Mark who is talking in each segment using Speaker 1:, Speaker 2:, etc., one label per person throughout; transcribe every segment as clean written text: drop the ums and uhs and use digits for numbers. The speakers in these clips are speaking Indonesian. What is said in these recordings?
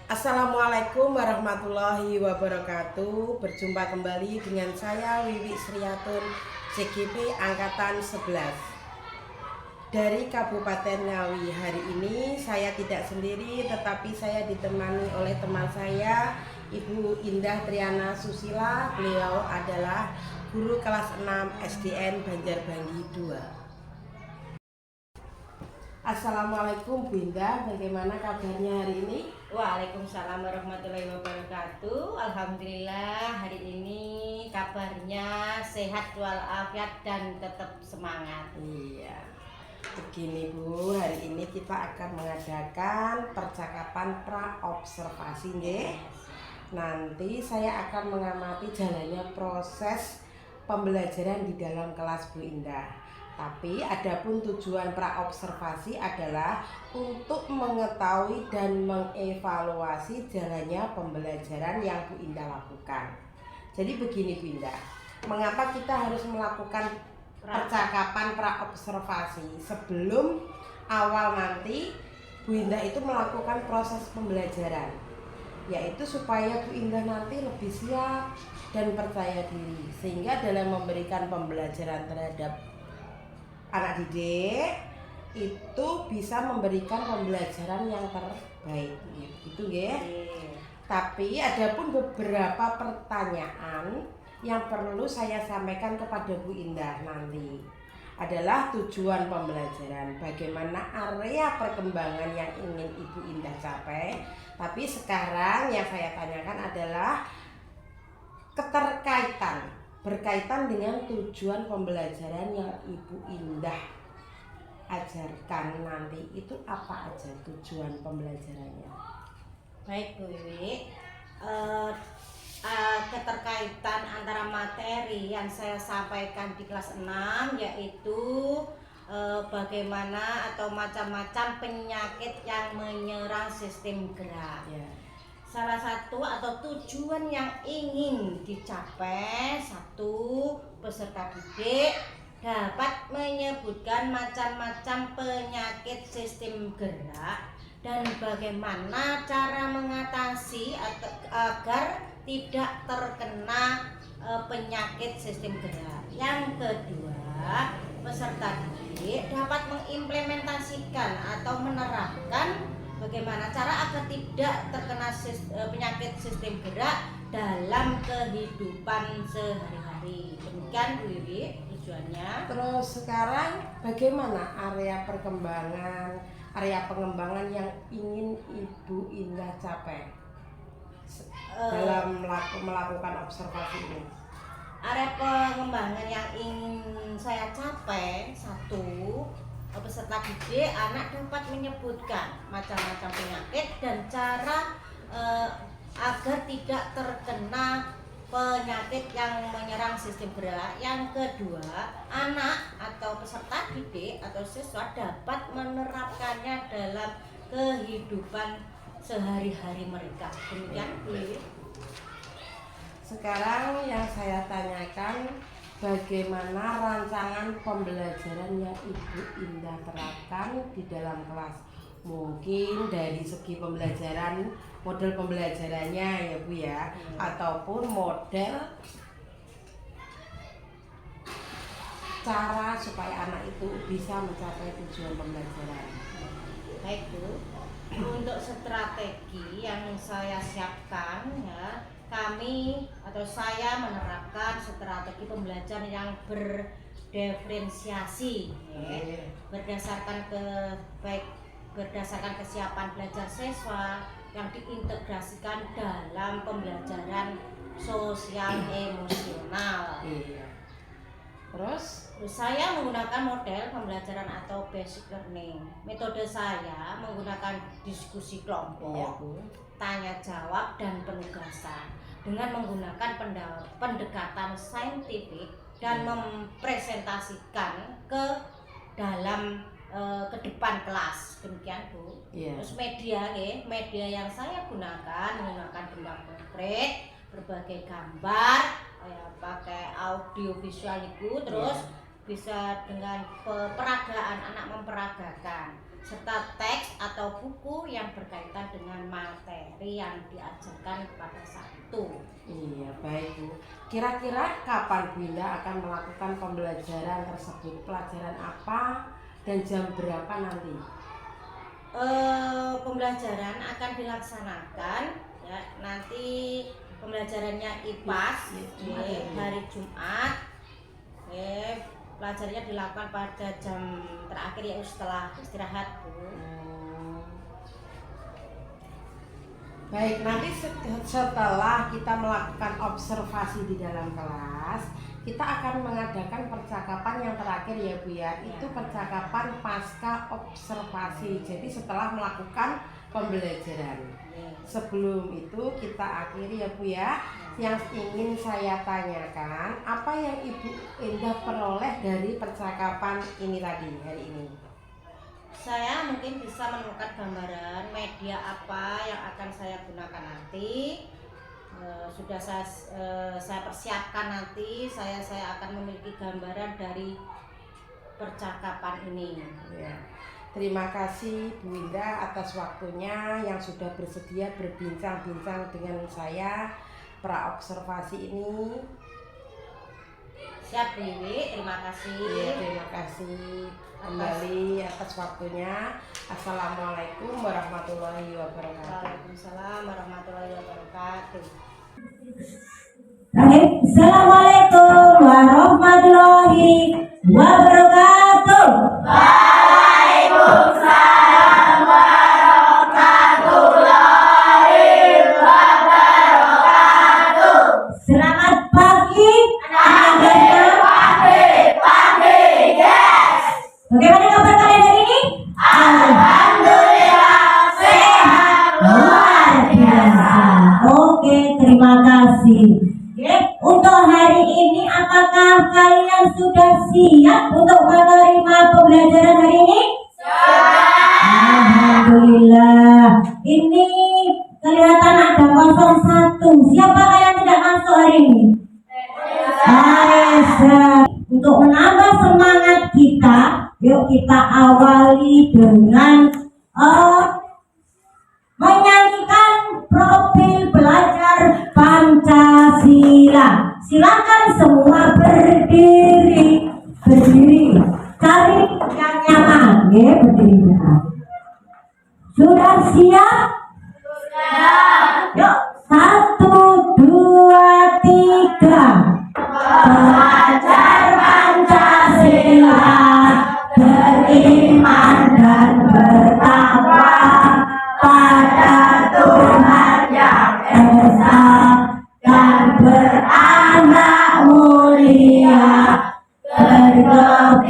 Speaker 1: Assalamualaikum warahmatullahi wabarakatuh. Berjumpa kembali dengan saya Wiwi Sriatun, CGP Angkatan 11 dari Kabupaten Ngawi. Hari ini saya tidak sendiri, tetapi saya ditemani oleh teman saya, Ibu Indah Triana Susila. Beliau adalah guru kelas 6 SDN Banjarbanggi 2. Assalamualaikum Bu Indah, bagaimana kabarnya hari ini?
Speaker 2: Waalaikumsalam warahmatullahi wabarakatuh. Alhamdulillah hari ini kabarnya sehat walafiat dan tetap semangat.
Speaker 1: Iya. Begini Bu, hari ini kita akan mengadakan percakapan pra-observasi nggih. Nanti saya akan mengamati jalannya proses pembelajaran di dalam kelas Bu Indah. Tapi adapun tujuan pra-observasi adalah untuk mengetahui dan mengevaluasi jalannya pembelajaran yang Bu Indah lakukan. Jadi begini Bu Indah, mengapa kita harus melakukan percakapan pra-observasi sebelum awal nanti Bu Indah itu melakukan proses pembelajaran, yaitu supaya Bu Indah nanti lebih siap dan percaya diri, sehingga dalam memberikan pembelajaran terhadap anak didik itu bisa memberikan pembelajaran yang terbaik gitu nggih. Tapi adapun beberapa pertanyaan yang perlu saya sampaikan kepada Bu Indah nanti adalah tujuan pembelajaran, bagaimana area perkembangan yang ingin Ibu Indah capai. Tapi sekarang yang saya tanyakan adalah keterkaitan berkaitan dengan tujuan pembelajaran yang Ibu Indah ajarkan nanti, itu apa aja tujuan pembelajarannya?
Speaker 2: Baik Bu Wiwi, keterkaitan antara materi yang saya sampaikan di kelas 6 yaitu bagaimana atau macam-macam penyakit yang menyerang sistem gerak.
Speaker 1: Ya.
Speaker 2: Salah satu atau tujuan yang ingin dicapai, satu, peserta didik dapat menyebutkan macam-macam penyakit sistem gerak dan bagaimana cara mengatasi agar tidak terkena penyakit sistem gerak. Yang kedua, peserta didik dapat mengimplementasikan atau menerapkan bagaimana cara agar tidak terkena penyakit sistem gerak dalam kehidupan sehari-hari. Demikian Bu Wiwi tujuannya.
Speaker 1: Terus sekarang bagaimana area pengembangan yang ingin Ibu Indah capai dalam melakukan observasi ini?
Speaker 2: Area pengembangan yang ingin saya capai, satu, peserta didik anak dapat menyebutkan macam-macam penyakit dan cara agar tidak terkena penyakit yang menyerang sistem gerak. Yang kedua, anak atau peserta didik atau siswa dapat menerapkannya dalam kehidupan sehari-hari mereka. Demikian Bu.
Speaker 1: Sekarang yang saya tanyakan, bagaimana rancangan pembelajaran yang Ibu Indah terapkan di dalam kelas? Mungkin dari segi pembelajaran, model pembelajarannya ya Bu ya, ataupun model cara supaya anak itu bisa mencapai tujuan pembelajaran.
Speaker 2: Baik Bu, untuk strategi yang saya siapkan ya, kami atau saya menerapkan strategi pembelajaran yang berdiferensiasi ya, berdasarkan kesiapan belajar siswa yang diintegrasikan dalam pembelajaran sosial emosional.
Speaker 1: Terus
Speaker 2: saya menggunakan model pembelajaran atau basic learning. Metode saya menggunakan diskusi kelompok, tanya jawab dan penugasan dengan menggunakan pendekatan saintifik dan mempresentasikan ke dalam ke depan kelas. Demikian Bu. Terus media yang saya menggunakan benda konkret, berbagai gambar, pakai audio visual itu, terus bisa dengan peragaan, anak memperagakan. serta teks atau buku yang berkaitan dengan materi yang diajarkan pada saat itu.
Speaker 1: Iya, baik Bu. Kira-kira kapan Bu Indah akan melakukan pembelajaran tersebut? Pelajaran apa dan jam berapa nanti?
Speaker 2: Pembelajaran akan dilaksanakan ya, nanti pembelajarannya IPAS hari Jumat. Pelajarannya dilakukan pada jam terakhir yaitu setelah istirahat Bu.
Speaker 1: Baik, nanti setelah kita melakukan observasi di dalam kelas, kita akan mengadakan percakapan yang terakhir ya Bu ya. Itu percakapan pasca observasi. Jadi setelah melakukan pembelajaran. Sebelum itu kita akhiri ya Bu ya. Yang ingin saya tanyakan, apa yang Ibu Indah peroleh dari percakapan ini tadi hari ini?
Speaker 2: Saya mungkin bisa menemukan gambaran media apa yang akan saya gunakan nanti. Sudah saya persiapkan nanti. Saya akan memiliki gambaran dari percakapan ini.
Speaker 1: Ya. Terima kasih Bu Indah atas waktunya yang sudah bersedia berbincang-bincang dengan saya praobservasi ini.
Speaker 2: Siap Dewi, terima kasih.
Speaker 1: Ya, terima kasih kembali atas waktunya. Assalamualaikum warahmatullahi wabarakatuh.
Speaker 2: Waalaikumsalam warahmatullahi wabarakatuh.
Speaker 3: Assalamualaikum warahmatullahi wabarakatuh. Waalaikumsalam warahmatullahi wabarakatuh. Selamat pagi anak-anak. Pagi, yes. Bagaimana kabar kalian hari ini? Alhamdulillah sehat luar biasa. Oke, terima kasih. Untuk hari ini apakah kalian sudah siap untuk menerima pembelajaran hari ini? Alhamdulillah. Ini kelihatan ada 01. Siapa yang tidak masuk hari ini? Aisyah. Untuk menambah semangat kita, yuk kita awali dengan menyanyikan profil pelajar Pancasila. Silakan semua berdiri. Cari yang nyaman, ya, berdiri. Sudah siap? Sudah. Yuk, 1, 2, 3. Belajar Pancasila, beriman dan bertakwa pada Tuhan yang Esa dan beranak mulia,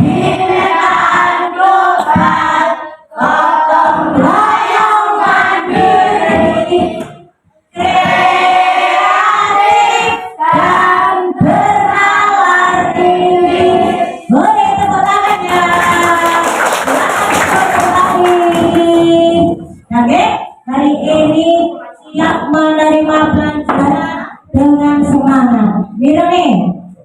Speaker 3: berkebinekaan global, gotong royong mandiri, kreatif dan bernalar tinggi. Boleh tepuk tangannya. Oke, hari ini siap menerima pelajaran dengan semangat. Nih,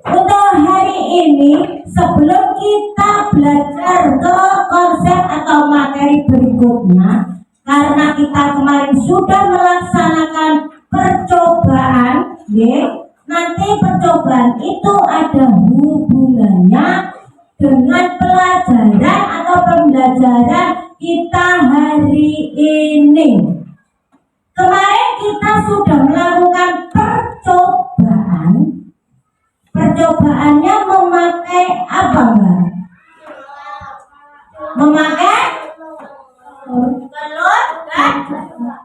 Speaker 3: untuk hari ini sebelum kita belajar ke konsep atau materi berikutnya, karena kita kemarin sudah melaksanakan percobaan, nanti percobaan itu ada hubungannya dengan pelajaran atau pembelajaran kita hari ini. Kemarin kita sudah melakukan percobaan. Percobaannya memakai apa, Mbak? Memakai telur dan cuka.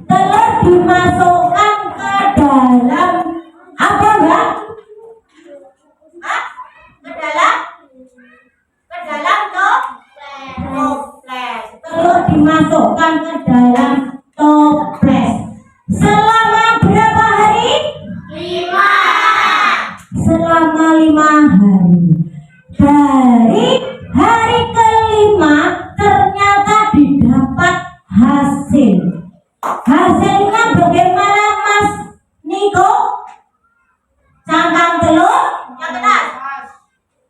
Speaker 3: Telur dimasukkan ke dalam apa, Mbak? Ke dalam toples. Telur dimasukkan ke dalam toples. Selama berapa hari? 5. Selama 5 hari. Dari hari kelima ternyata didapat hasil. Hasilnya bagaimana, Mas Niko? Cangkang telur yang keras.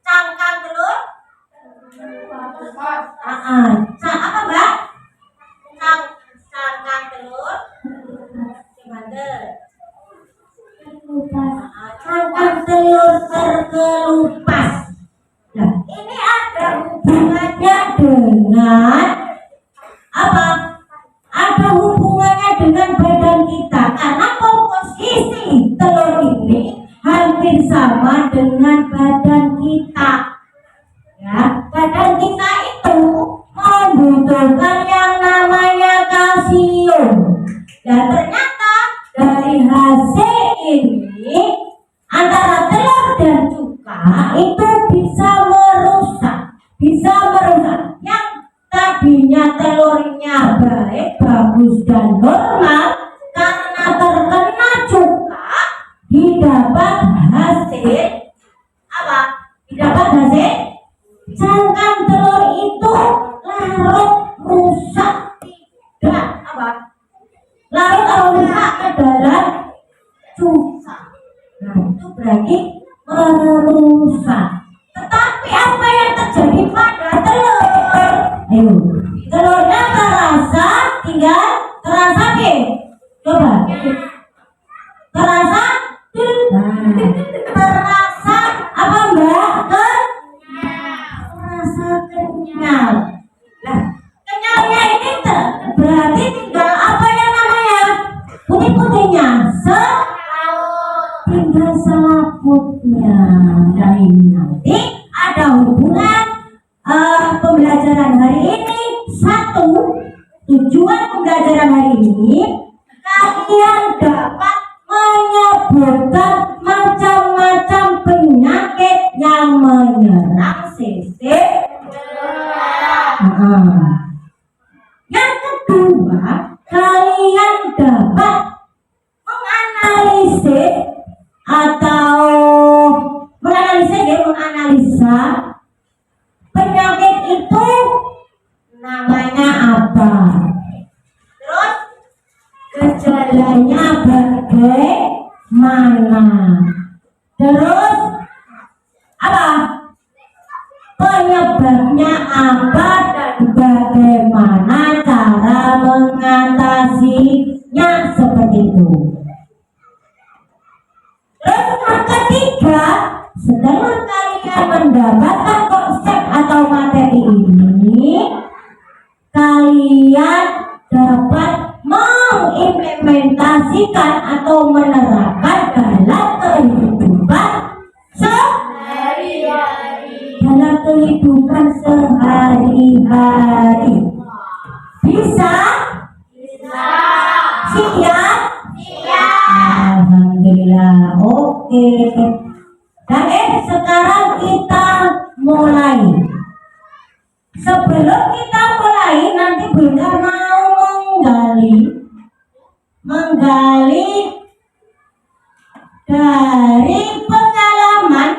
Speaker 3: Cangkang telur Apa Mbak? Cangkang telur cangkang telur terkelupas. Nah, ini ada hubungannya dengan apa? Ada hubungannya dengan badan kita karena komposisi telur ini hampir sama dengan badan kita. Ya, badan kita itu membutuhkan yang namanya kalsium. Dan ternyata dari hasil ini antara telur dan cuka itu bisa merusak yang tadinya telurnya baik, bagus dan normal karena terkena cuka didapat hasil apa? Didapat hasil cangkang telur itu larut rusak tidak apa? Larut rusak ke dalam cuka. Nah, itu berarti merusak. Tetapi apa yang terjadi pada telur? Ayo, telurnya terasa tinggal terasa ke? Coba. Terasa? Terasa apa Mbak? Terasa kenyal. Nah, kenyalnya ini berarti tinggal apa yang namanya? Putih-putihnya. Tinggal selaputnya. Nah, ini nanti ada hubungan pembelajaran hari ini. Satu, tujuan pembelajaran hari ini kalian dapat menyebutkan macam-macam penyakit yang menyerang sistem. Yang kedua, kalian dapat menganalisa penyakit itu namanya apa, terus gejalanya bagaimana, terus apa penyebabnya apa dan bagaimana cara mengatasinya, seperti itu. Terus yang ketiga, setelah kalian mendapatkan konsep atau materi ini, kalian dapat mengimplementasikan atau menerapkan dalam kehidupan sehari-hari. Bisa? Siap? Alhamdulillah. Oke. Sekarang kita mulai. Sebelum kita mulai, nanti Bunda mau menggali dari pengalaman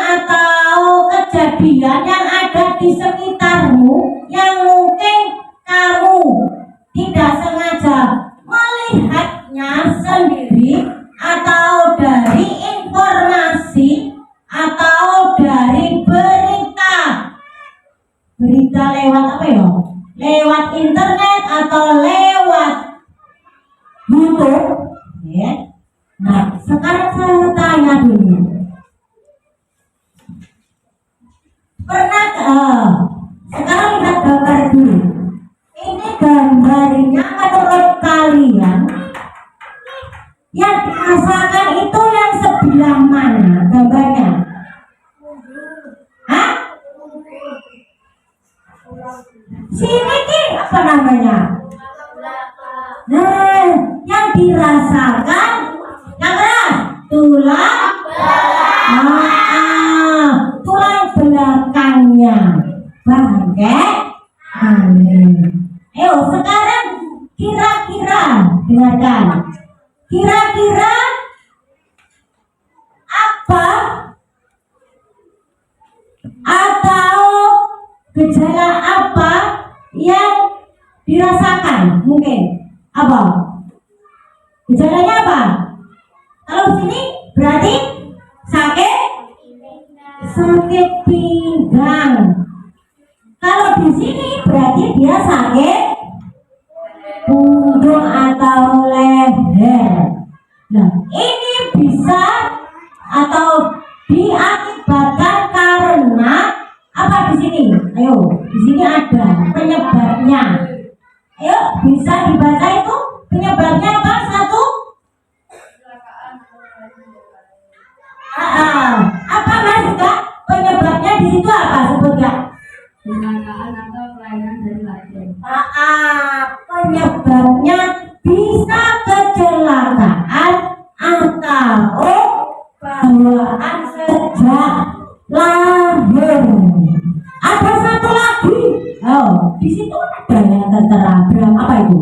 Speaker 3: atau kejadian yang ada di sekitarmu yang mungkin kamu tidak sengaja melihatnya sendiri atau dari informasi atau dari berita lewat apa ya? Lewat internet atau lewat YouTube, ya. Nah, sekarang saya tanya dulu. Sekarang lihat gambar dulu. Ini gambarnya menurut kalian yang dirasakan itu yang sebelah mana gambarnya? Hah? Sini nih apa namanya? Nah, yang dirasakan yang keras tulang tulang belakangnya bangkai aneh. Ayo sekarang kira-kira dengarkan. Kira-kira apa atau gejala apa yang dirasakan? Mungkin apa? Gejalanya apa? Kalau sini berarti sakit sakit pinggang. Kalau di sini berarti dia sakit punggung atau leher. Nah, ini bisa atau diakibatkan karena apa di sini? Ayo, di sini ada penyebabnya. Ayo, bisa dibaca itu penyebabnya apa? Satu. Apa Mas Kak? Penyebabnya di situ apa? Sebut Kak.
Speaker 4: Kecelakaan atau kelainan dari lahir.
Speaker 3: Penyebabnya bisa kecelakaan atau bawaan sejak lahir. Ada satu lagi. Oh, di situ ada yang tertera. Apa itu?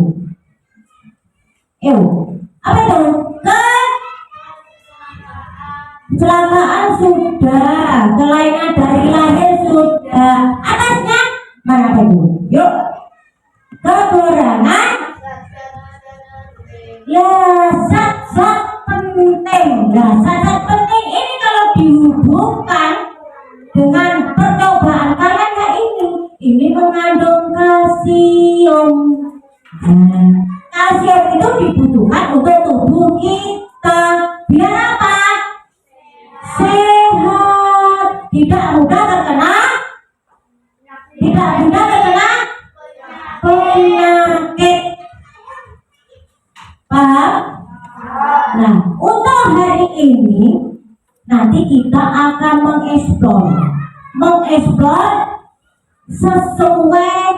Speaker 3: Apa itu? Kecelakaan sudah, kelainan dari lahir sudah. Atasnya mana apa itu? Yuk. Kekurangan ya zat-zat penting. Nah, zat-zat penting ini kalau dihubungkan dengan percobaan kalian ya ini mengandung kalsium. Nah, kalsium itu dibutuhkan untuk tubuh kita biar apa? Sehat, tidak mudah terkena penyakit. Paham? Nah, untuk hari ini nanti kita akan mengeksplor sesuai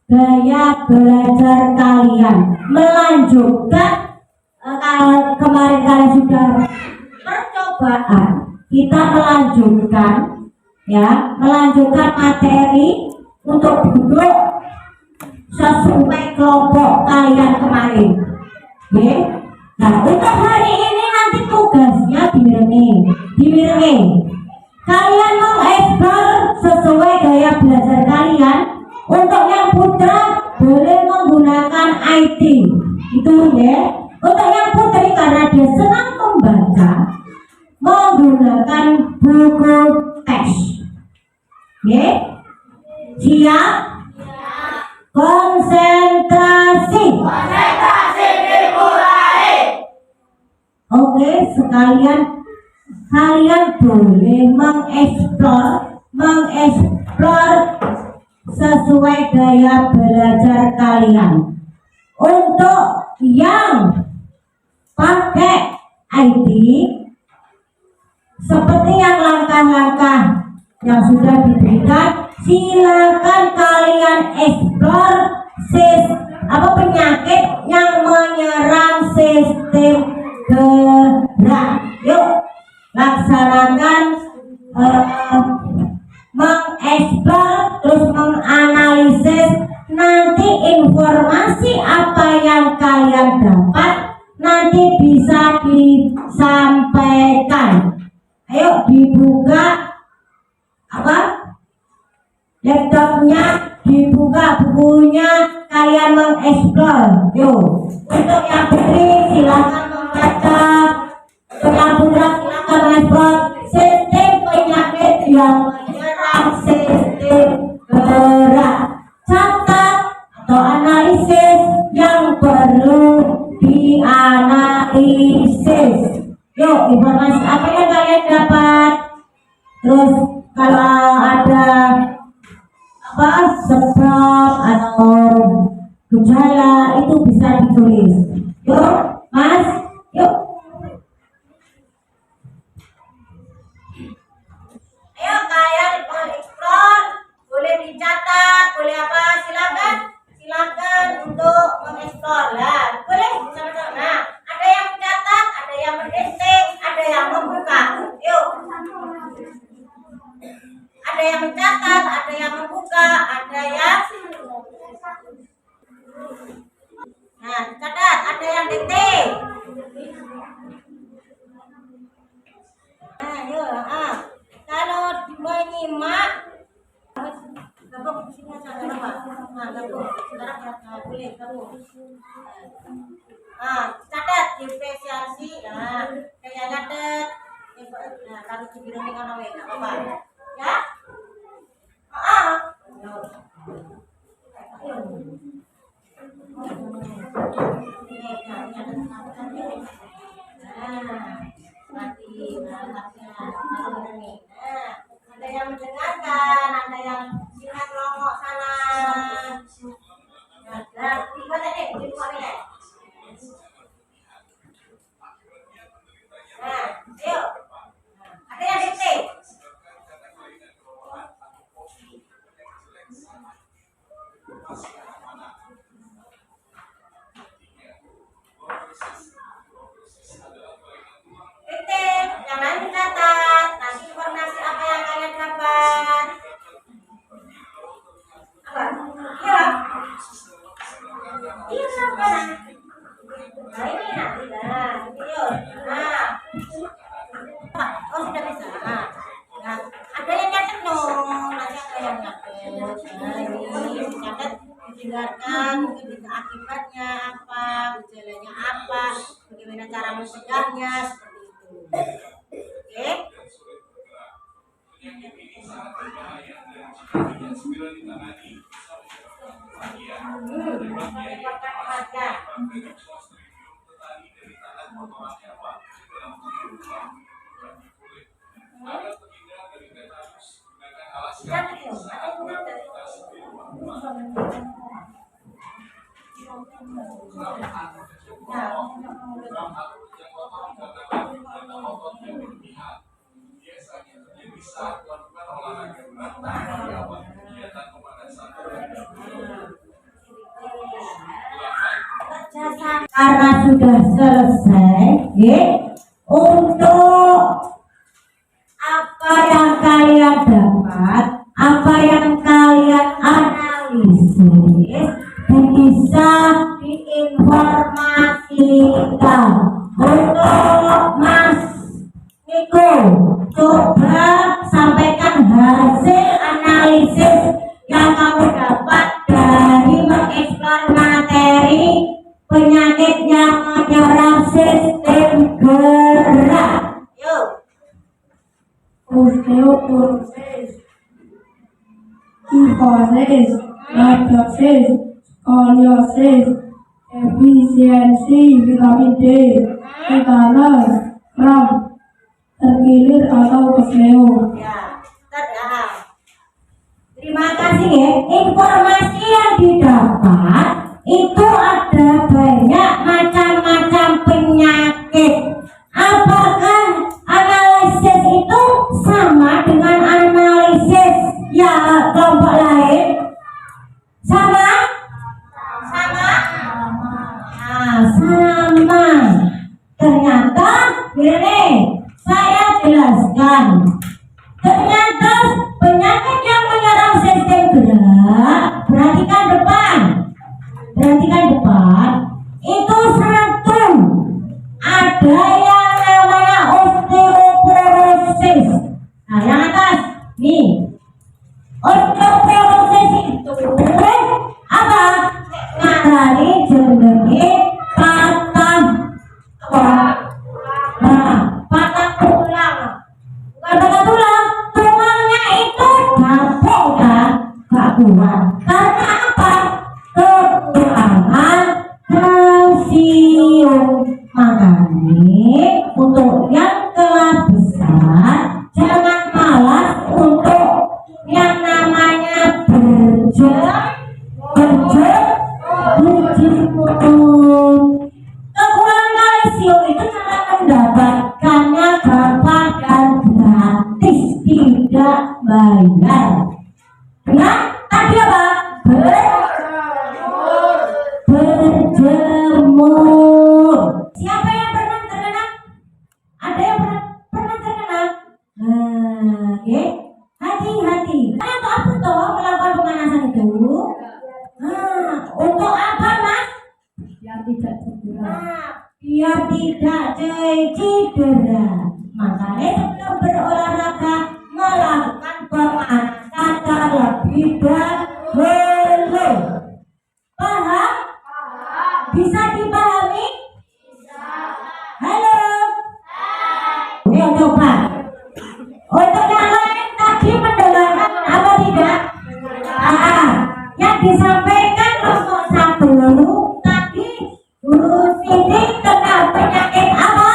Speaker 3: gaya belajar kalian, melanjutkan kemarin kalian sudah percobaan, kita melanjutkan materi untuk duduk sesuai kelompok kalian kemarin. Oke? Nah, untuk hari ini nanti tugasnya dimiringi. Kalian mengeksplor sesuai gaya belajar kalian. Untuk yang putra boleh menggunakan IT. Itu ya. Untuk yang putri karena dia senang membaca, menggunakan buku teks. Oke? Siap? Konsentrasi dimulai. Oke, sekalian kalian boleh mengeksplor sesuai gaya belajar kalian. Untuk yang pakai ID seperti yang langkah-langkah yang sudah diberikan, silakan kalian eksplor penyakit yang menyerang sistem gerak. Yuk laksanakan mengeksplor terus menganalisis. Nanti informasi apa yang kalian dapat nanti bisa disampaikan. Ayo dibuka laptopnya, dibuka bukunya, kalian mengeksplor. Yuk, untuk yang putri silakan membaca, untuk yang putra silakan mengeksplor sistem penyakit yang menyerang sistem gerak. Catat atau analisis yang perlu dianalisis. Yuk, informasi apa yang kalian dapat? Terus kalau ada sebab atau gejala itu bisa ditulis. Yuk, Mas, yuk. Ayo kalian mengeksplor, boleh dicatat, boleh apa? Silakan untuk mengeksplor lah. Boleh sama-sama. Nah, ada yang mencatat, ada yang mendetek, ada yang membuka. Yuk. Ada yang mencatat, ada yang membuka, ada yang catat, ada yang detek. Nah, yuk, kalau menyimak gabung sini saja Pak. Gabung. Sekarang boleh gabung. Catat diferensiasi. Kayak catat.
Speaker 2: Taruh di biru ning kono wae, enggak apa-apa. Ya? Heeh. Ada yang mendengarkan, ada yang simak longok sana. Nah, di mana nih? Di mana nih? Nah, ayo. Ada yang dikte? Dikte, yang lain dicatat. Nanti informasi apa yang kalian dapat. Apa? Iya. Iya, apa? Nah, ini nanti dah. Yuk. Nah. Oh, sudah bisa. Nah, ada yang nyatet dong. Nanti ada yang nyatet. Nah, ini dicatat, didengarkan, mungkin bisa akibatnya apa, gejalanya apa, bagaimana cara mencegahnya, seperti itu. Oke?
Speaker 3: Karena sudah selesai, ya, untuk apa yang kalian dapat, apa yang kalian analisis, dan bisa diinformasikan. Untuk Mas Niko, coba sampaikan hasil analisis yang kamu dapat dari mengeksplor materi penyakit yang menyerang sistem gerak.
Speaker 2: Yuk.
Speaker 4: Osteoporosis, kyphosis, lordosis, scoliosis, efisiensi vitamin D, tetanus, kram, terkilir atau kesleo.
Speaker 2: Ya, dadah.
Speaker 3: Terima kasih ya. Informasi yang didapat itu ada banyak macam-macam penyakit. Apakah analisis itu sama dengan analisis ya kelompok lain? Sama?
Speaker 2: Sama?
Speaker 3: Nah, sama. Ternyata ini saya jelaskan. Ternyata penyakit yang menyerang sistem gerak, perhatikan depan. Perhatikan depan, itu satu. Ada yang namanya osteoporosis. Nah, yang atas, nih. Osteoporosis itu apa? Ngarani jenenge patah tulang. Bukan patah tulang, tulangnya itu gabung kan, gak kuat. Karena apa? Kekurangan kalsium. Makanya untuk yang kelas besar jangan malas untuk yang namanya berjemur. Kekurangan kalsium itu cara mendapatkannya gampang dan gratis, tidak bayar. Benar? Tadi apa? Berjemur. Siapa yang pernah terkena? Ada yang pernah terkena? Oke. Hati-hati. Untuk apa toh melakukan pemanasan itu? Untuk apa, Mas?
Speaker 4: Biar tidak cedera.
Speaker 3: Biar tidak cedera. Makanya sebelum berolahraga melakukan pemanasan terlebih dahulu. Paham? Bisa dipahami? Halo? Ayo coba. Untuk yang lain tadi mendengarkan apa tidak? Yang disampaikan kelompok 1 tadi guru sini kena penyakit apa?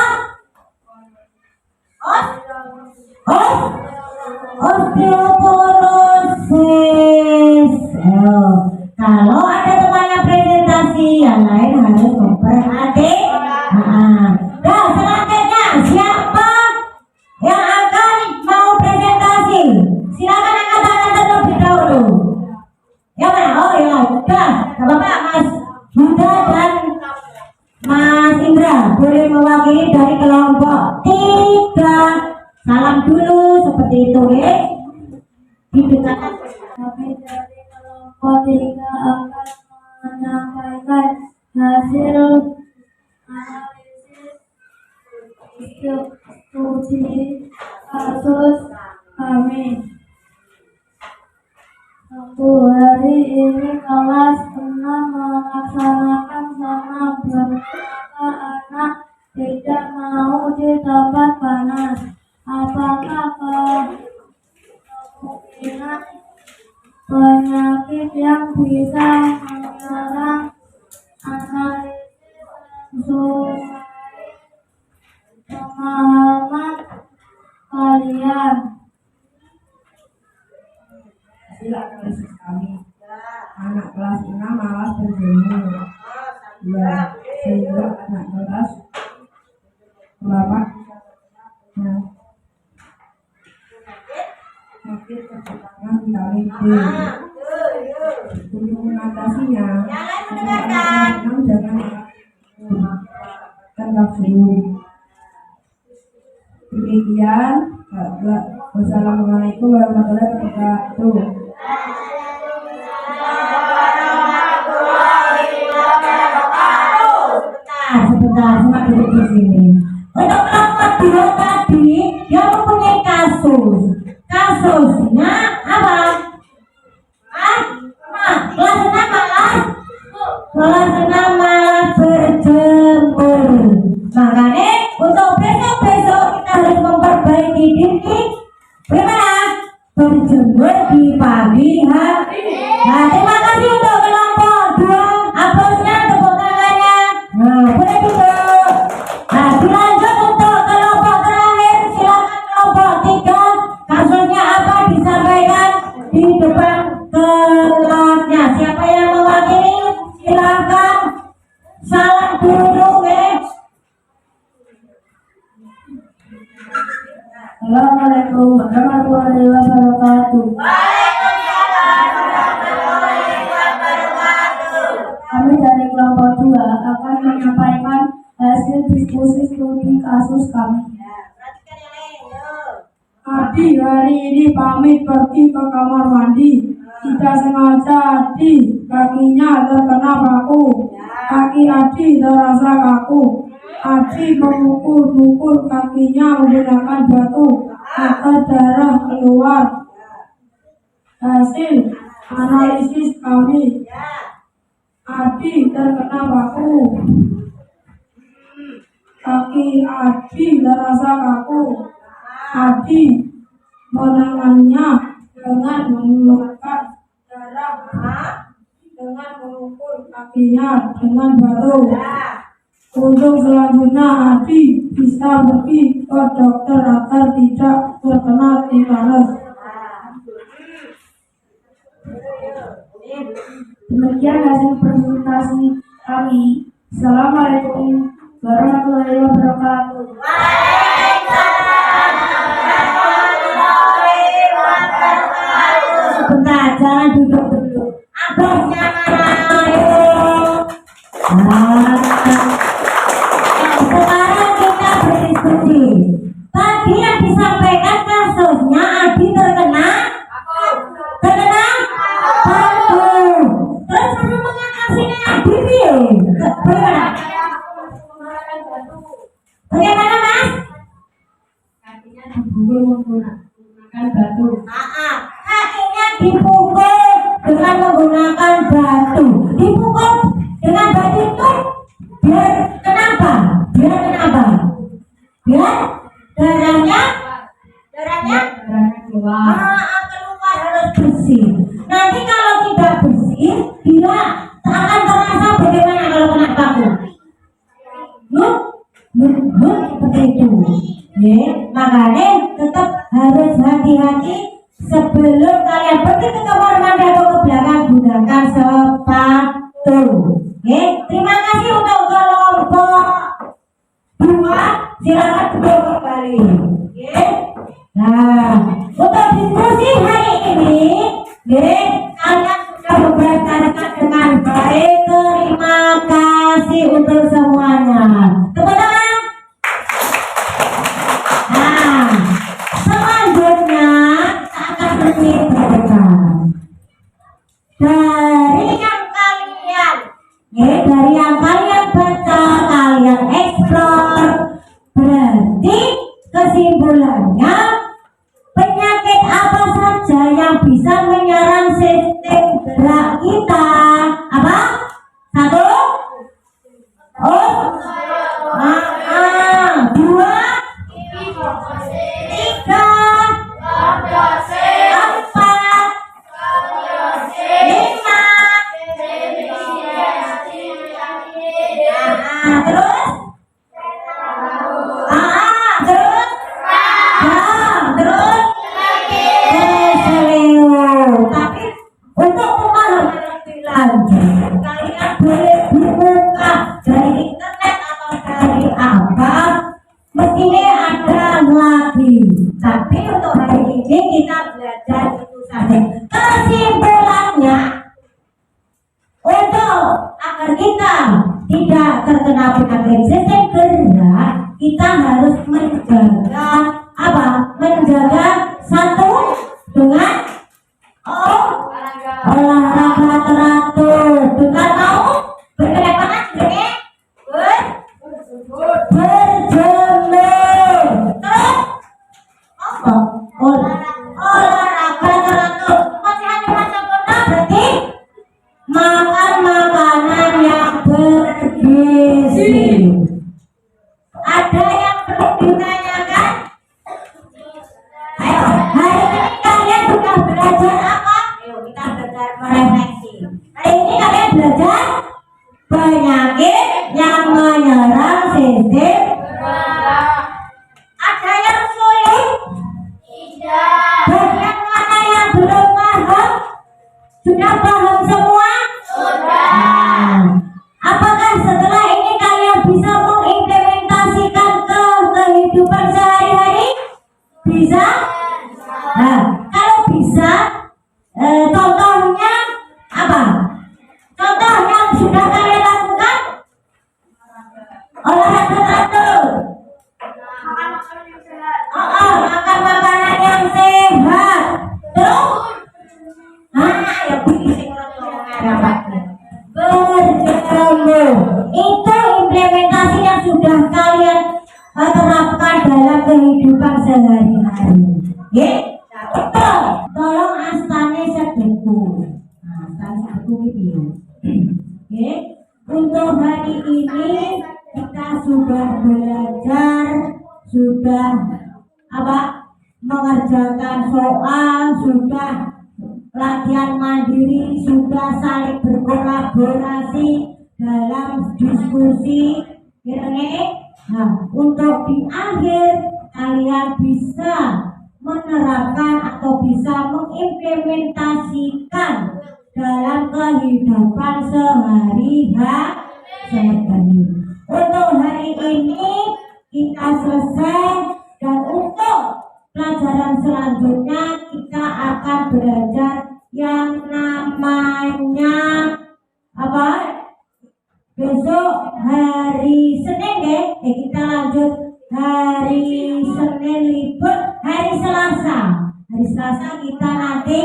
Speaker 3: Osteoporosis. Kalau ada temannya presentasi, yang lain harus memperhatikan. Nah, selanjutnya siapa yang akan mau presentasi? Silakan angkat tangan terlebih dahulu. Ya mana? Oh ya, sudah. Bapak, Mas Huda dan Mas Indra boleh mewakili dari kelompok 3. Salam dulu seperti itu ya. Dikatakan
Speaker 4: Kami dari kelompok 3 akan menyampaikan hasil analisis studi kasus kami. Untuk hari ini kelas 6 melaksanakan senam beberapa anak tidak mau di tempat panas. Apakah kemungkinan penyakit yang bisa menyerang analisis sesuai pemahaman kalian?
Speaker 1: Silakan kasus kami. Anak kelas 6 malas berjemur. Ya, sehingga anak kelas berapa? Nah, sakit kekurangan vitamin D. Untuk mengatasinya, anak 6 jangan tanggap dulu. Demikian, wassalamualaikum warahmatullahi wabarakatuh.
Speaker 3: Sebentar, cuma duduk di sini. Untuk kelompok 2 tadi, dia mempunyai kasus. Kasusnya apa? Kelas 6 malas berjemur. Makanya untuk besok-besok kita harus memperbaiki diri. Bagaimana? Berjemur di pagi hari. Nah, terima kasih untuk kelompok 2. Aplausnya, tepuk tangannya. Nah, boleh duduk. Nah, dilanjut untuk kelompok terakhir. Silakan kelompok 3. Kasusnya apa disampaikan di depan kelasnya. Siapa yang mewakili? Silakan. Salam dulu ya.
Speaker 4: Assalamualaikum warahmatullahi wabarakatuh. Kami dari kelompok 2 akan menyampaikan hasil diskusi studi kasus kami. Adi hari ini pamit pergi ke kamar mandi. Tidak sengaja kakinya terkena paku. Kaki Adi terasa kaku. Adi memukul kakinya menggunakan batu agar darah keluar. Hasil analisis kami, Adi terkena paku. Kaki Adi terasa kaku. Adi menangannya dengan mengeluarkan darah dengan memukul kakinya dengan batu. Untuk selanjutnya Adi bisa pergi ke dokter agar tidak terkena tetanus. Demikian hasil presentasi kami. Assalamualaikum warahmatullahi wabarakatuh.
Speaker 3: Sebentar, jangan duduk dulu. Aplausnya mana? Ayo. Sekarang kita berdiskusi. Tadi yang disampaikan kasusnya Adi terkena paku. Terus sama mengatasinya Adi bagaimana? Bagaimana Mas?
Speaker 4: Kakinya dipukul menggunakan batu.
Speaker 3: Kakinya dipukul dengan menggunakan batu. Dipukul dengan batu itu biar kenapa? Biar darahnya
Speaker 4: keluar.
Speaker 3: Keluar harus bersih. Nanti kalau tidak bersih, bila akan terasa bagaimana kalau kena paku. Seperti itu. Ya, makanya tetap harus hati-hati sebelum kalian pergi ke kamar mandi atau ke belakang, gunakan sepatu. Ya, terima kasih untuk kelompok 2. Silakan duduk kembali. Ya. Nah, untuk diskusi hari ini, ya, kalian sudah memperhatikan dengan baik. Terima kasih untuk semuanya. Teman-teman. Nah, selanjutnya kita akan berbicara dari yang kalian, ya, dari yang kalian baca, kalian eksplor. Berarti kesimpulannya, penyakit apa saja yang bisa menyerang sistem gerak kita? Apa? 1. Oh, 2, 3, 4, 5. Terus? Terus? Tapi untuk pemahaman lebih lanjut, kalian boleh buka dari internet atau dari apa, mestinya ada lagi. Tapi untuk hari ini kita belajar itu saja. Kesimpulannya, untuk agar kita tidak terkena penyakit sistem gerak, kita harus menjaga apa? Menjaga satu dengan olahraga teratur, dengan mau berkedepangan sebagai berjemur. Terus apa? Olahraga teratur. Masih hanya masa kota berarti makan makanan yang bergizi. Ada yang perlu ditanyakan? Ayo, hari ini kalian sudah belajar apa? Ayo kita belajar merefleksi. Hari ini kalian belajar penyakit yang menyerang sistem. Ada yang sulit? Tidak. Bagian mana yang belum paham? Sudah paham semua? Sudah. Apakah setelah ini kalian bisa mengimplementasikan ke kehidupan sehari-hari? Bisa? Nah, kalau bisa, contohnya apa? Contoh yang sudah kalian lakukan? Olahraga teratur. Makan makanan yang sehat. Terus? Ya bising berjemur. Itu implementasi yang sudah kalian terapkan dalam kehidupan sehari-hari. Ya, tolong astane sedeku. Astane sedeku ini. Ya, untuk hari ini kita sudah belajar, sudah apa? Mengerjakan soal, sudah latihan mandiri, sudah saling berkolaborasi dalam diskusi. Nah, untuk di akhir kalian bisa menerapkan atau bisa mengimplementasikan dalam kehidupan sehari-hari. Untuk hari ini kita selesai, dan untuk pelajaran selanjutnya kita akan belajar yang namanya apa? Besok hari Senin deh. Kita lanjut hari Senin libur, hari Selasa. Hari Selasa kita nanti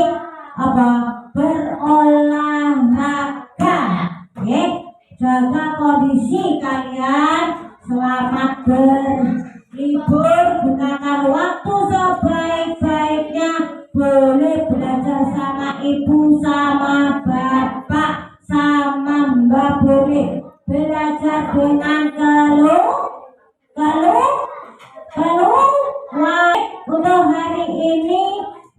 Speaker 3: apa? Berolahraga. Jaga kondisi kalian. Selamat berlibur. Gunakan waktu sebaik-baiknya. Boleh belajar sama ibu, sama bapak, sama mbak, boleh belajar dengan keluh. Untuk hari ini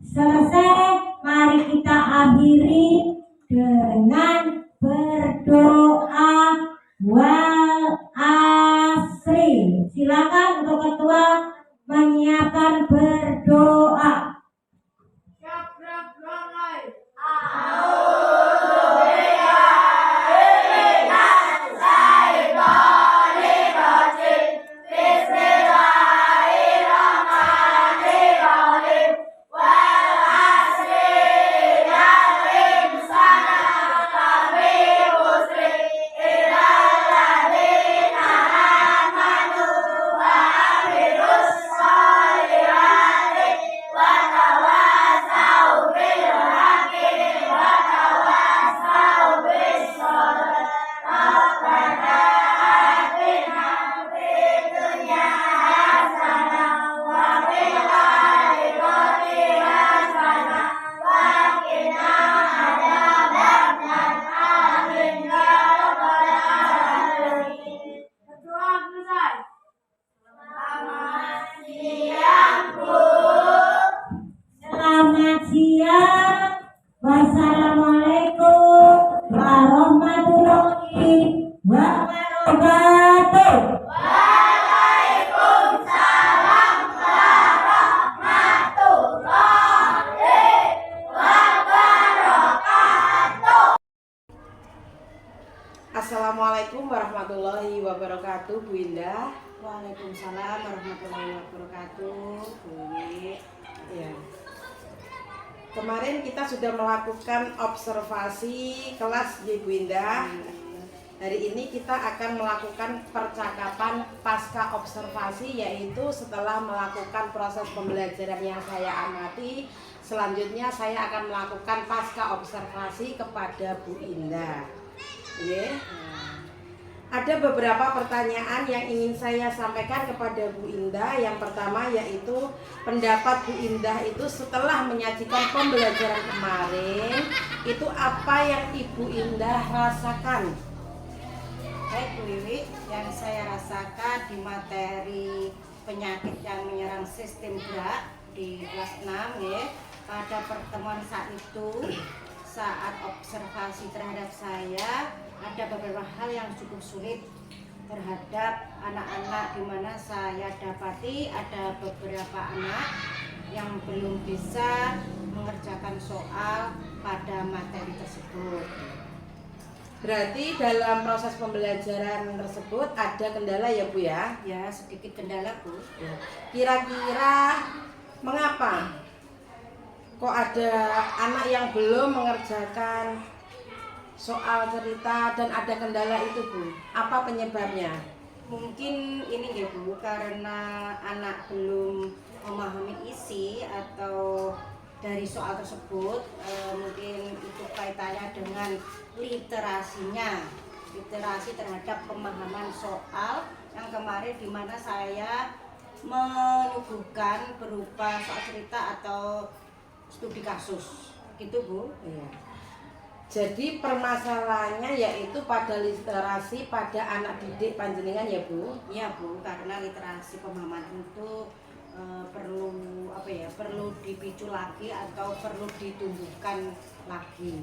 Speaker 3: Selesai, mari kita akhiri dengan berdoa wal asri. Silakan untuk ketua menyiapkan berdoa. Selamat siang. Wassalamualaikum warahmatullahi wabarakatuh.
Speaker 1: Assalamualaikum warahmatullahi wabarakatuh, Bu Indah.
Speaker 2: Waalaikumsalam warahmatullahi wabarakatuh. Bu Wiwi.
Speaker 1: Ya. Kemarin kita sudah melakukan observasi kelas di Bu Indah. Hari ini kita akan melakukan percakapan pasca observasi, yaitu setelah melakukan proses pembelajaran yang saya amati. Selanjutnya saya akan melakukan pasca observasi kepada Bu Indah. Ya. Ada beberapa pertanyaan yang ingin saya sampaikan kepada Bu Indah. Yang pertama yaitu pendapat Bu Indah itu setelah menyajikan pembelajaran kemarin, itu apa yang Ibu Indah rasakan?
Speaker 2: Baik Bu Wiwi, yang saya rasakan di materi penyakit yang menyerang sistem gerak di kelas 6 ya, pada pertemuan saat itu, saat observasi terhadap saya, ada beberapa hal yang cukup sulit terhadap anak-anak, di mana saya dapati ada beberapa anak yang belum bisa mengerjakan soal pada materi tersebut.
Speaker 1: Berarti dalam proses pembelajaran tersebut ada kendala ya Bu ya?
Speaker 2: Ya, sedikit kendala Bu.
Speaker 1: Kira-kira mengapa kok ada anak yang belum mengerjakan soal cerita dan ada kendala itu Bu? Apa penyebabnya?
Speaker 2: Mungkin ini ya Bu, karena anak belum memahami isi atau dari soal tersebut, mungkin itu kaitannya dengan literasinya, literasi terhadap pemahaman soal yang kemarin di mana saya menyuguhkan berupa soal cerita atau studi kasus, gitu Bu.
Speaker 1: Iya. Jadi permasalahannya yaitu pada literasi pada anak didik panjenengan ya Bu?
Speaker 2: Iya Bu, karena literasi pemahaman itu perlu apa ya, perlu dipicu lagi atau perlu ditumbuhkan lagi.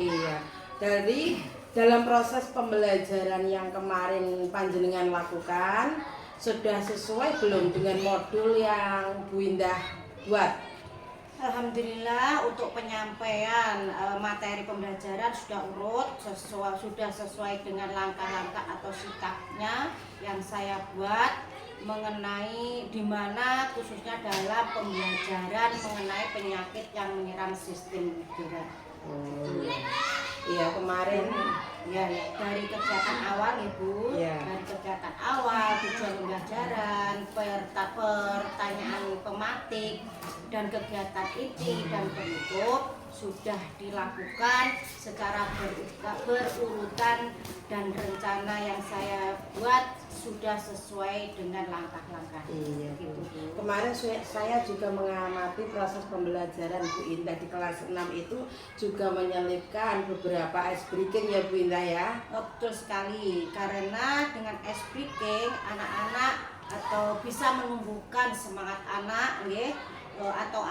Speaker 1: Iya. Dari dalam proses pembelajaran yang kemarin panjenengan lakukan, sudah sesuai belum dengan modul yang Bu Indah buat?
Speaker 2: Alhamdulillah untuk penyampaian materi pembelajaran sudah urut, sudah sesuai dengan langkah-langkah atau sikapnya yang saya buat mengenai di mana khususnya dalam pembelajaran mengenai penyakit yang menyerang sistem gerak.
Speaker 1: Iya kemarin
Speaker 2: Ya, dari kegiatan awal Ibu,
Speaker 1: Ya.
Speaker 2: dari kegiatan awal, tujuan pembelajaran, pertanyaan pematik, dan kegiatan inti dan penutup sudah dilakukan secara berurutan, dan rencana yang saya buat sudah sesuai dengan langkah-langkah.
Speaker 1: Iya,
Speaker 2: gitu, Bu.
Speaker 1: kemarin saya juga mengamati proses pembelajaran Bu Indah di kelas 6 itu juga menyelipkan beberapa ice breaking ya Bu Indah ya.
Speaker 2: Betul sekali, karena dengan ice breaking anak-anak atau bisa menumbuhkan semangat anak, atau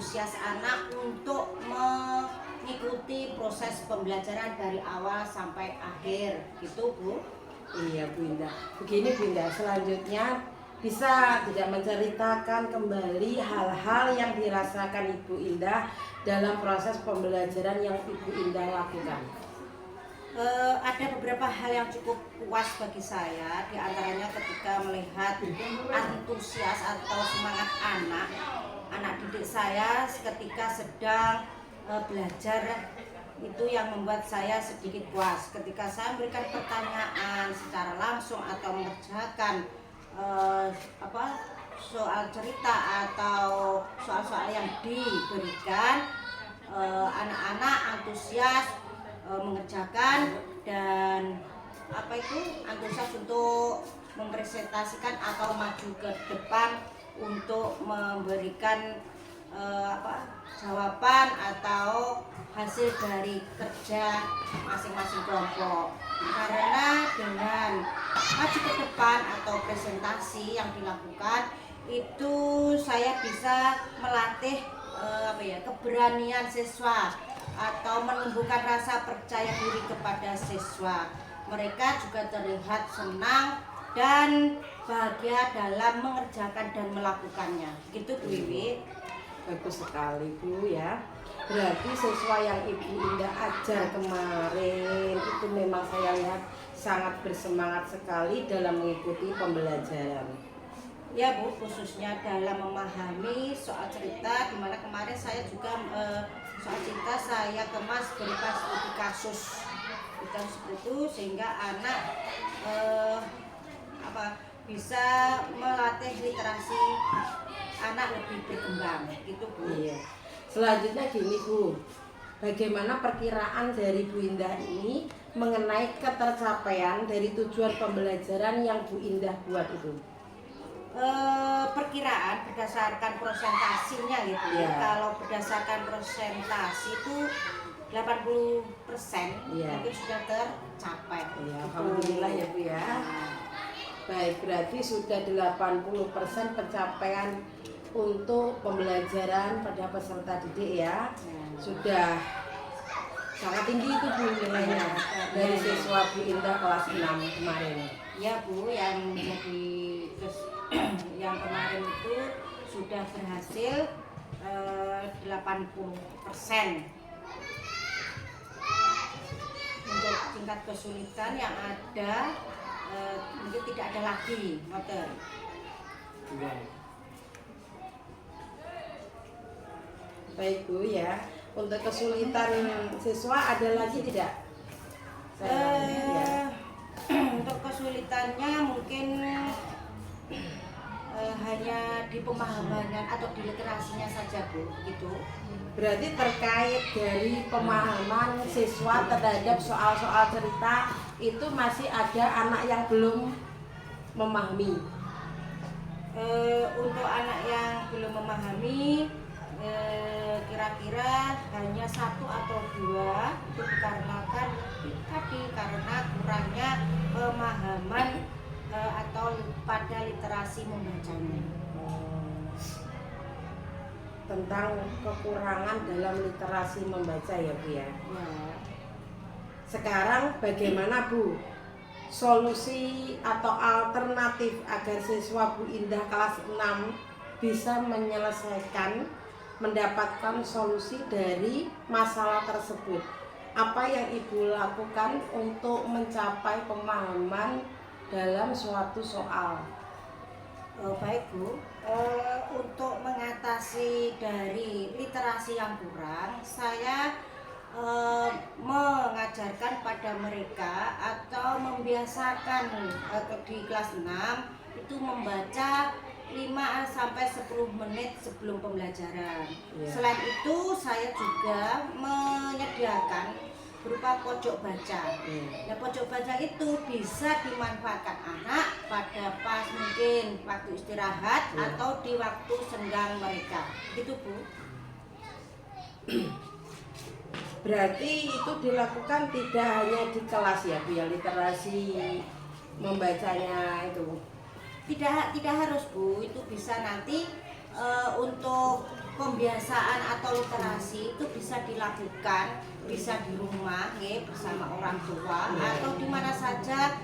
Speaker 2: antusias anak untuk mengikuti proses pembelajaran dari awal sampai akhir, gitu Bu.
Speaker 1: Iya Bu Indah. Begini Bu Indah, selanjutnya bisa tidak menceritakan kembali hal-hal yang dirasakan Ibu Indah dalam proses pembelajaran yang Ibu Indah lakukan?
Speaker 2: Ada beberapa hal yang cukup puas bagi saya, diantaranya ketika melihat antusias atau semangat anak didik saya ketika sedang belajar, itu yang membuat saya sedikit puas. Ketika saya memberikan pertanyaan secara langsung atau mengerjakan soal cerita atau soal-soal yang diberikan, anak-anak antusias mengerjakan dan antusias untuk mempresentasikan atau maju ke depan untuk memberikan jawaban atau hasil dari kerja masing-masing kelompok. Karena dengan maju ke depan atau presentasi yang dilakukan itu saya bisa melatih keberanian siswa atau menumbuhkan rasa percaya diri kepada siswa. Mereka juga terlihat senang dan bahagia dalam mengerjakan dan melakukannya. Gitu Bu Wiwi.
Speaker 1: Bagus sekali Bu ya. Berarti siswa yang Ibu Indah ajar kemarin itu memang saya lihat sangat bersemangat sekali dalam mengikuti pembelajaran.
Speaker 2: Ya Bu, khususnya dalam memahami soal cerita, dimana kemarin saya juga soal cerita saya kemas berupa studi kasus seperti itu, sehingga anak bisa melatih literasi anak lebih berkembang, gitu Bu.
Speaker 1: Iya. Selanjutnya gini Bu, bagaimana perkiraan dari Bu Indah ini mengenai ketercapaian dari tujuan pembelajaran yang Bu Indah buat itu?
Speaker 2: Perkiraan berdasarkan prosentasinya gitu ya. Kalau berdasarkan prosentasi itu 80% mungkin sudah tercapai.
Speaker 1: Ya, alhamdulillah ya Bu ya. Baik, berarti sudah 80% pencapaian untuk pembelajaran pada peserta didik ya. Sudah sangat tinggi itu Bu nilainya dari siswa Bu Indah kelas 6 kemarin.
Speaker 2: Ya Bu, yang kemarin itu sudah berhasil 80%. Untuk tingkat kesulitan yang ada mungkin tidak ada lagi motor.
Speaker 1: Baik Bu ya, untuk kesulitan siswa ada lagi tidak?
Speaker 2: Untuk kesulitannya mungkin hanya di pemahamannya atau di literasinya saja Bu, gitu.
Speaker 1: Berarti terkait dari pemahaman siswa terhadap soal-soal cerita itu masih ada anak yang belum memahami.
Speaker 2: Untuk anak yang belum memahami, kira-kira hanya 1 atau 2 itu dikarenakan tadi karena kurangnya pemahaman atau pada literasi membacanya.
Speaker 1: Tentang kekurangan dalam literasi membaca ya Bu ya. Sekarang bagaimana Bu solusi atau alternatif agar siswa Bu Indah kelas 6 bisa menyelesaikan, mendapatkan solusi dari masalah tersebut? Apa yang Ibu lakukan untuk mencapai pemahaman dalam suatu soal?
Speaker 2: Baik Bu, untuk mengatasi dari literasi yang kurang, saya mengajarkan pada mereka atau membiasakan di kelas 6 itu membaca 5-10 menit sebelum pembelajaran. Selain itu saya juga menyediakan berupa pojok baca. Nah, pojok baca itu bisa dimanfaatkan anak pada pas mungkin waktu istirahat atau di waktu senggang mereka. Gitu Bu.
Speaker 1: Berarti itu dilakukan tidak hanya di kelas ya Bu ya, literasi membacanya itu?
Speaker 2: Tidak harus Bu, itu bisa nanti untuk pembiasaan atau literasi itu bisa dilakukan, bisa di rumah nggih, bersama orang tua atau di mana saja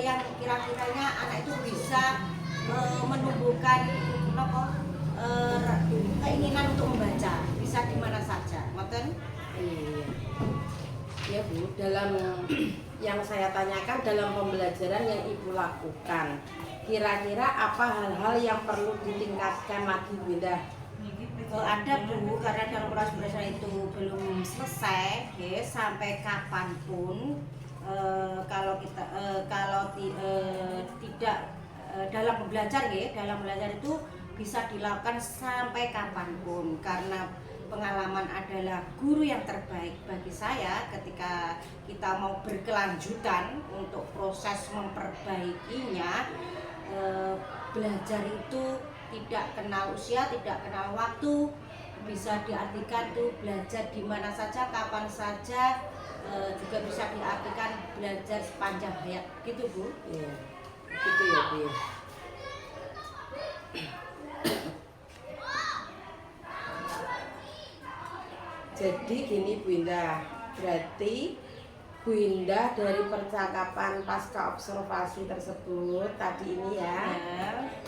Speaker 2: yang kira-kiranya anak itu bisa menumbuhkan keinginan untuk membaca, bisa di mana saja. Ngoten?
Speaker 1: Iya. Ya Bu, dalam yang saya tanyakan dalam pembelajaran yang Ibu lakukan, kira-kira apa hal-hal yang perlu ditingkatkan lagi Bu Indah?
Speaker 2: Ada Bu, karena dalam proses belajar itu belum selesai, ya, sampai kapanpun tidak dalam belajar, ya, dalam belajar itu bisa dilakukan sampai kapanpun, karena pengalaman adalah guru yang terbaik bagi saya ketika kita mau berkelanjutan untuk proses memperbaikinya. Belajar itu tidak kenal usia, tidak kenal waktu, bisa diartikan tuh belajar di mana saja, kapan saja, juga bisa diartikan belajar sepanjang hayat, gitu Bu.
Speaker 1: Iya, gitu ya Bu. Jadi gini Bu Indah, berarti Bu Indah dari percakapan pasca observasi tersebut tadi ini ya,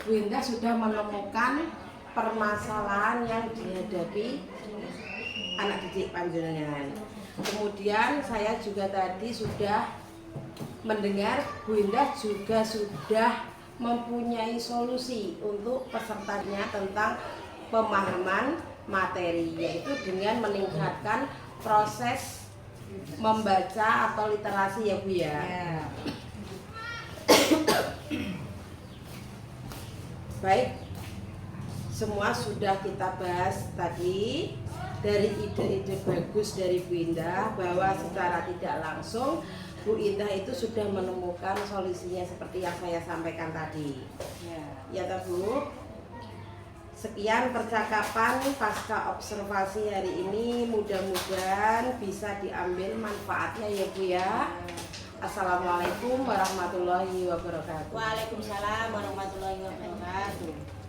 Speaker 1: Bu Indah sudah menemukan permasalahan yang dihadapi anak didik panjenengan. Kemudian saya juga tadi sudah mendengar Bu Indah juga sudah mempunyai solusi untuk pesertanya tentang pemahaman materi, yaitu dengan meningkatkan proses membaca atau literasi ya Bu ya. Baik, semua sudah kita bahas tadi dari ide-ide bagus dari Bu Indah, bahwa secara tidak langsung Bu Indah itu sudah menemukan solusinya seperti yang saya sampaikan tadi. Ya toh Bu. Sekian percakapan pasca observasi hari ini, mudah-mudahan bisa diambil manfaatnya ya Bu ya. Assalamualaikum warahmatullahi wabarakatuh.
Speaker 2: Waalaikumsalam warahmatullahi wabarakatuh.